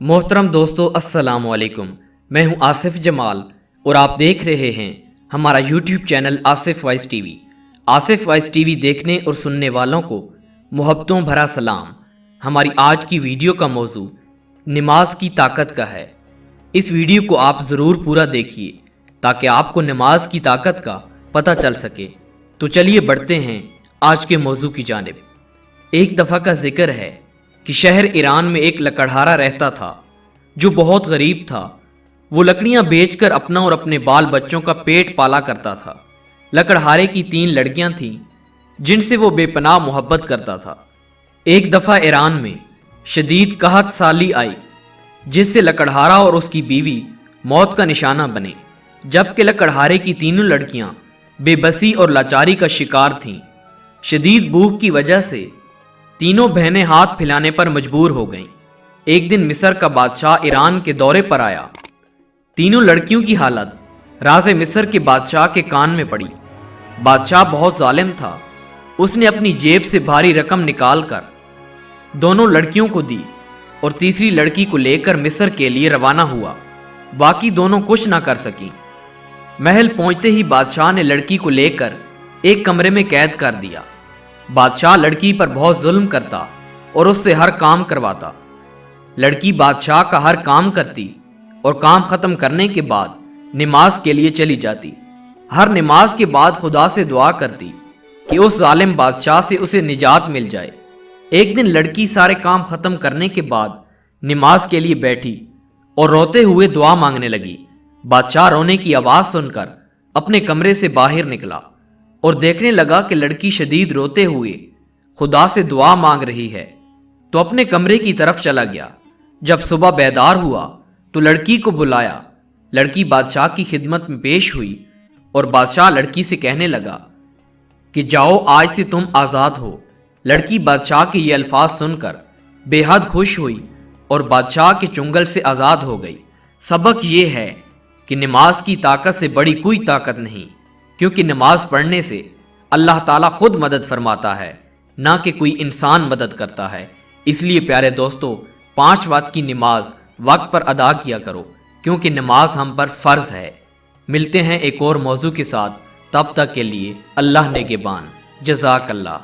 محترم دوستو السلام علیکم، میں ہوں آصف جمال اور آپ دیکھ رہے ہیں ہمارا YouTube channel Asif Voice T V. Asif Voice T V دیکھنے اور سننے والوں کو محبتوں بھرا سلام۔ ہماری آج کی ویڈیو کا موضوع نماز کی طاقت کا ہے۔ اس ویڈیو کو آپ ضرور پورا دیکھیے تاکہ آپ کو نماز کی طاقت کا پتہ چل سکے۔ تو چلیے بڑھتے ہیں آج کے موضوع کی جانب۔ ایک دفعہ کا ذکر ہے کہ شہر ایران میں ایک لکڑہارا رہتا تھا جو بہت غریب تھا۔ وہ لکڑیاں بیچ کر اپنا اور اپنے بال بچوں کا پیٹ پالا کرتا تھا۔ لکڑہارے کی 3 لڑکیاں تھیں جن سے وہ بے پناہ محبت کرتا تھا۔ ایک دفعہ ایران میں شدید قحط سالی آئی جس سے لکڑہارا اور اس کی بیوی موت کا نشانہ بنے، جبکہ لکڑہارے کی 3 لڑکیاں بے بسی اور لاچاری کا شکار تھیں۔ شدید بھوک کی وجہ سے تینوں بہنیں ہاتھ پھیلانے پر مجبور ہو گئیں۔ ایک دن مصر کا بادشاہ ایران کے دورے پر آیا۔ تینوں لڑکیوں کی حالت راز مصر کے بادشاہ کے کان میں پڑی۔ بادشاہ بہت ظالم تھا۔ اس نے اپنی جیب سے بھاری رقم نکال کر دونوں لڑکیوں کو دی اور تیسری لڑکی کو لے کر مصر کے لیے روانہ ہوا۔ باقی دونوں کچھ نہ کر سکیں۔ محل پہنچتے ہی بادشاہ نے لڑکی کو لے کر ایک کمرے میں قید کر دیا۔ بادشاہ لڑکی پر بہت ظلم کرتا اور اس سے ہر کام کرواتا۔ لڑکی بادشاہ کا ہر کام کرتی اور کام ختم کرنے کے بعد نماز کے لیے چلی جاتی۔ ہر نماز کے بعد خدا سے دعا کرتی کہ اس ظالم بادشاہ سے اسے نجات مل جائے۔ ایک دن لڑکی سارے کام ختم کرنے کے بعد نماز کے لیے بیٹھی اور روتے ہوئے دعا مانگنے لگی۔ بادشاہ رونے کی آواز سن کر اپنے کمرے سے باہر نکلا اور دیکھنے لگا کہ لڑکی شدید روتے ہوئے خدا سے دعا مانگ رہی ہے، تو اپنے کمرے کی طرف چلا گیا۔ جب صبح بیدار ہوا تو لڑکی کو بلایا۔ لڑکی بادشاہ کی خدمت میں پیش ہوئی اور بادشاہ لڑکی سے کہنے لگا کہ جاؤ، آج سے تم آزاد ہو۔ لڑکی بادشاہ کے یہ الفاظ سن کر بے حد خوش ہوئی اور بادشاہ کے چنگل سے آزاد ہو گئی۔ سبق یہ ہے کہ نماز کی طاقت سے بڑی کوئی طاقت نہیں، کیونکہ نماز پڑھنے سے اللہ تعالیٰ خود مدد فرماتا ہے، نہ کہ کوئی انسان مدد کرتا ہے۔ اس لیے پیارے دوستو، 5 وقت کی نماز وقت پر ادا کیا کرو، کیونکہ نماز ہم پر فرض ہے۔ ملتے ہیں ایک اور موضوع کے ساتھ، تب تک کے لیے اللہ نگہبان۔ جزاک اللہ۔